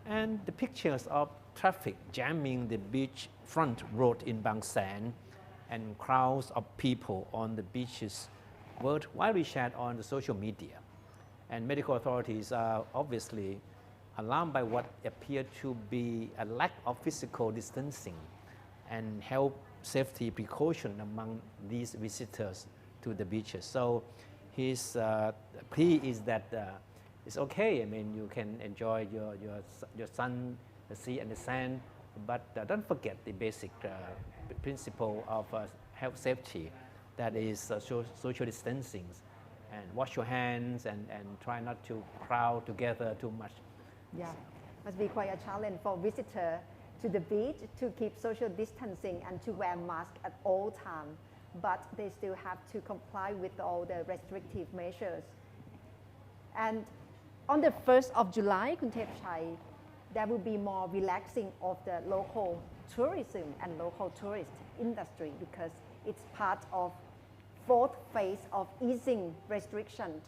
And the pictures of traffic jamming the beachfront road in Bang San and crowds of people on the beaches were widely shared on the social media. And medical authorities are obviously alarmed by what appeared to be a lack of physical distancing and health safety precaution among these visitors to the beaches. So his plea is that it's okay. I mean, you can enjoy your sun, the sea, and the sand, but don't forget the basic principle of health safety, that is social distancing, and wash your hands and try not to crowd together too much. Yeah, must be quite a challenge for visitors to the beach to keep social distancing and to wear masks at all times, but they still have to comply with all the restrictive measures. And on the 1st of July, Kun Thepchai, there will be more relaxing of the local tourism and local tourist industry because it's part of fourth phase of easing restrictions.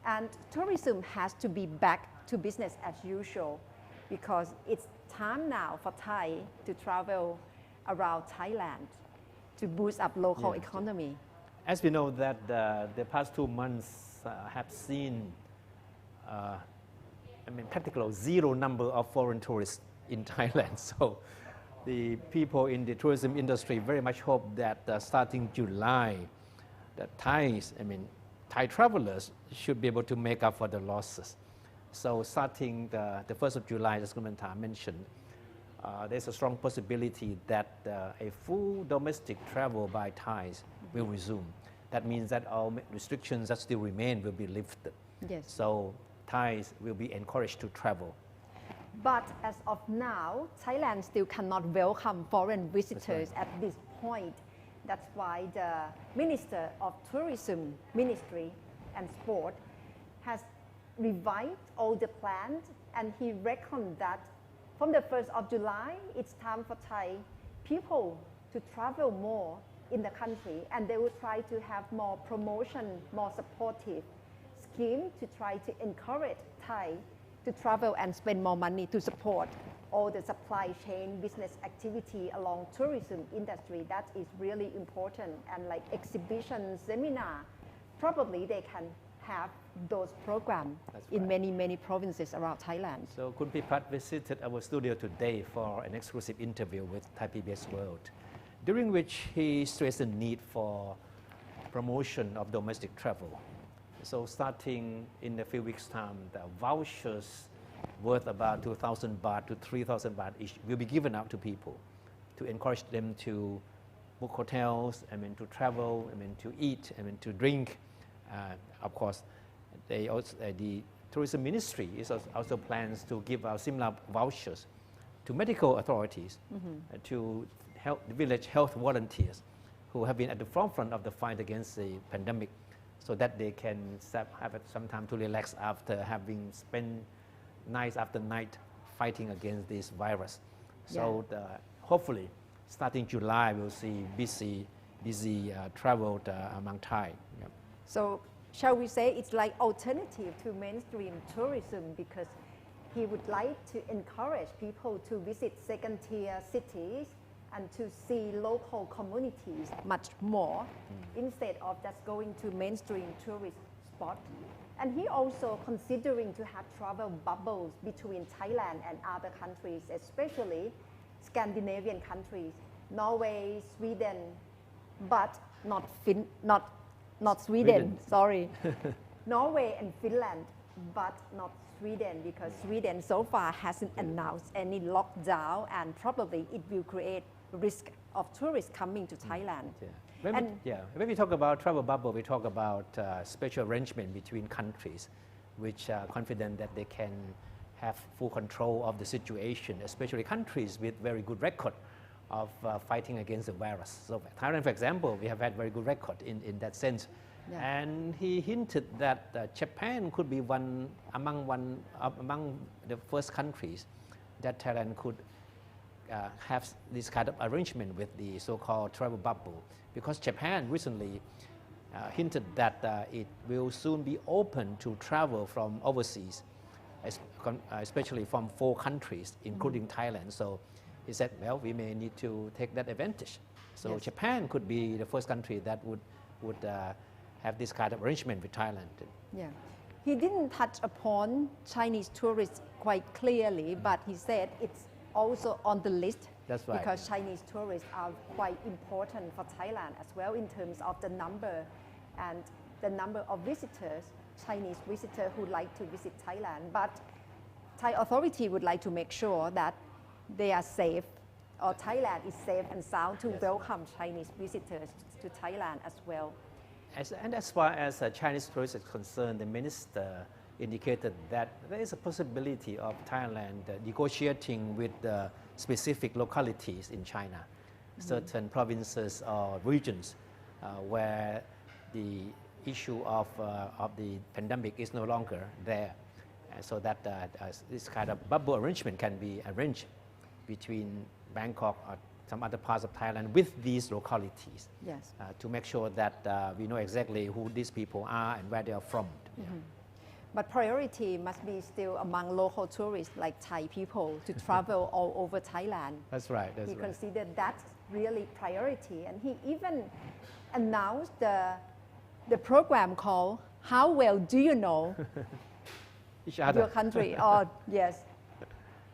And tourism has to be back to business as usual because it's time now for Thai to travel around Thailand to boost up local economy. As we know that the past 2 months have seen practically zero number of foreign tourists in Thailand. So the people in the tourism industry very much hope that starting July, that Thai travelers should be able to make up for the losses. So starting the 1st of July, as Kumantar mentioned, there's a strong possibility that a full domestic travel by Thais will resume. That means that all restrictions that still remain will be lifted. Yes. So Thais will be encouraged to travel. But as of now, Thailand still cannot welcome foreign visitors at this point. That's why the Minister of Tourism Ministry and Sport has revised all the plans, and he reckoned that from the 1st of July, it's time for Thai people to travel more in the country, and they will try to have more promotion, more supportive scheme to try to encourage Thai to travel and spend more money to support all the supply chain business activity along tourism industry. That is really important, and like exhibition, seminar, probably they can have those programs in many provinces around Thailand. So Kun Pipat visited our studio today for an exclusive interview with Thai PBS World, during which he stressed the need for promotion of domestic travel. So starting in a few weeks' time, the vouchers worth about 2,000 baht to 3,000 baht each will be given out to people to encourage them to book hotels, to travel, to eat, to drink. Of course, the tourism ministry also plans to give out similar vouchers to medical authorities, to village health volunteers who have been at the forefront of the fight against the pandemic, so that they can have some time to relax after having spent night after night fighting against this virus. So hopefully, starting July, we'll see busy travel among Thai. So shall we say it's like alternative to mainstream tourism, because he would like to encourage people to visit second-tier cities and to see local communities much more instead of just going to mainstream tourist spots. And he also considering to have travel bubbles between Thailand and other countries, especially Scandinavian countries, Norway, Sweden, but not Sweden. Sorry. Norway and Finland, but not Sweden, because Sweden so far hasn't announced any lockdown, and probably it will create risk of tourists coming to Thailand. When we talk about travel bubble, we talk about special arrangement between countries, which are confident that they can have full control of the situation, especially countries with very good record of fighting against the virus. So Thailand, for example, we have had very good record in that sense. And he hinted that Japan could be among the first countries that Thailand could have this kind of arrangement with the so-called travel bubble, because Japan recently hinted that it will soon be open to travel from overseas especially from 4 countries, including Thailand. So he said, well, we may need to take that advantage. So Yes. Japan could be the first country that would have this kind of arrangement with Thailand. Yeah. He didn't touch upon Chinese tourists quite clearly, but he said it's also on the list. That's right. Because Chinese tourists are quite important for Thailand as well in terms of the number and the number of visitors, Chinese visitors who like to visit Thailand. But Thai authority would like to make sure that they are safe, or Thailand is safe and sound to welcome Chinese visitors to Thailand as well. And as far as Chinese tourists is concerned, the minister indicated that there is a possibility of Thailand negotiating with specific localities in China, certain provinces or regions where the issue of the pandemic is no longer there, so that this kind of bubble arrangement can be arranged between Bangkok or some other parts of Thailand with these localities. Yes. To make sure that we know exactly who these people are and where they are from. Yeah. But priority must be still among local tourists like Thai people to travel all over Thailand. That's right. He considered that really priority, and he even announced the program called "How Well Do You Know Each other. Your Country?" Or yes,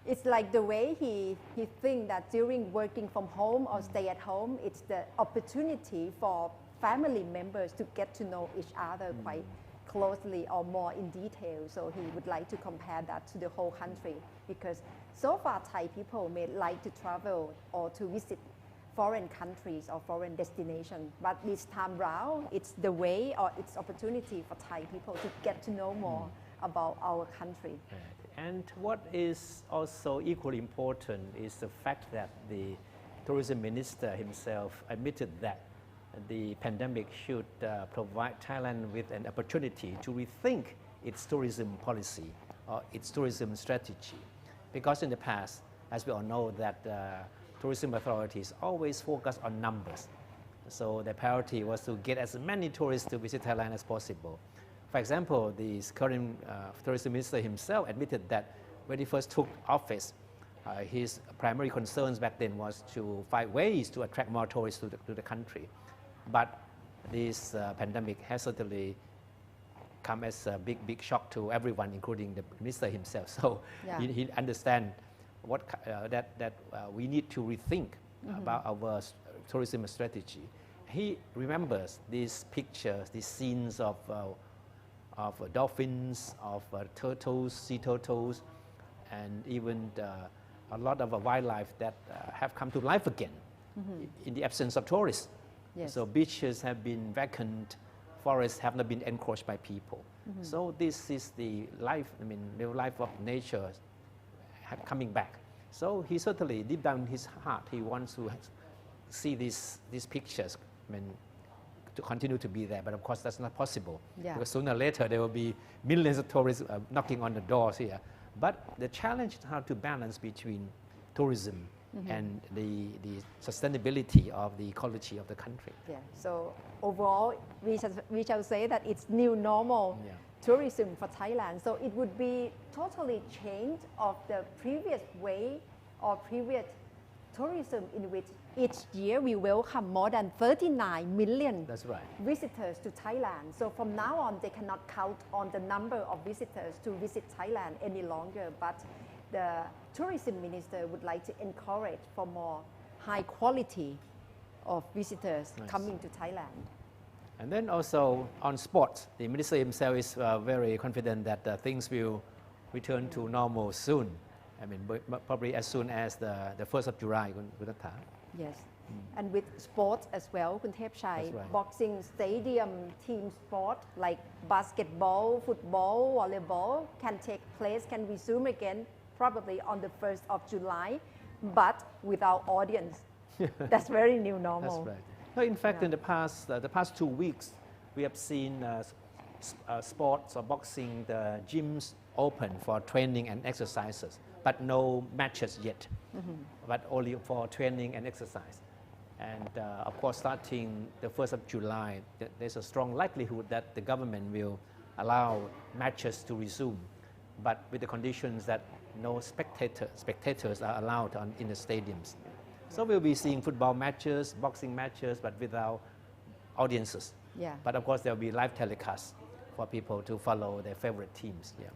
it's like the way he thinks that during working from home or stay at home, it's the opportunity for family members to get to know each other quite closely or more in detail. So he would like to compare that to the whole country, because so far Thai people may like to travel or to visit foreign countries or foreign destinations, but this time round it's the way or it's opportunity for Thai people to get to know more about our country. And what is also equally important is the fact that the tourism minister himself admitted that the pandemic should provide Thailand with an opportunity to rethink its tourism policy or its tourism strategy. Because in the past, as we all know, that tourism authorities always focus on numbers. So the priority was to get as many tourists to visit Thailand as possible. For example, the current tourism minister himself admitted that when he first took office, his primary concerns back then was to find ways to attract more tourists to the country. But this pandemic has certainly come as a big shock to everyone, including the minister himself. So Yeah. he understands that we need to rethink about our tourism strategy. He remembers these pictures, these scenes of dolphins, of turtles, sea turtles, and even a lot of wildlife that have come to life again in the absence of tourists. Yes. So beaches have been vacant, forests have not been encroached by people. So this is the life, the life of nature coming back. So he certainly, deep down in his heart, he wants to see these pictures, to continue to be there. But of course, that's not possible. Yeah. Because sooner or later, there will be millions of tourists knocking on the doors here. But the challenge is how to balance between tourism and the sustainability of the ecology of the country. Yeah. So overall, we shall say that it's new normal tourism for Thailand. So it would be totally change of the previous way or previous tourism in which each year we welcome more than 39 million That's right. visitors to Thailand. So from now on, they cannot count on the number of visitors to visit Thailand any longer. But the tourism minister would like to encourage for more high quality of visitors coming to Thailand. And then also on sports, the minister himself is very confident that things will return to normal soon. Probably as soon as the 1st of July, Kunatha. Yes. And with sports as well, Kun Thepchai, That's right. boxing stadium team sport like basketball, football, volleyball can take place, can resume again probably on the 1st of July, but without audience. That's very new normal. That's right. No, in fact, in the past 2 weeks, we have seen sports or boxing, the gyms open for training and exercises, but no matches yet, but only for training and exercise. And of course, starting the 1st of July, there's a strong likelihood that the government will allow matches to resume. but with the conditions that no spectators are allowed in the stadiums. So we'll be seeing football matches, boxing matches, but without audiences. Yeah. But of course, there'll be live telecasts for people to follow their favorite teams. Yeah.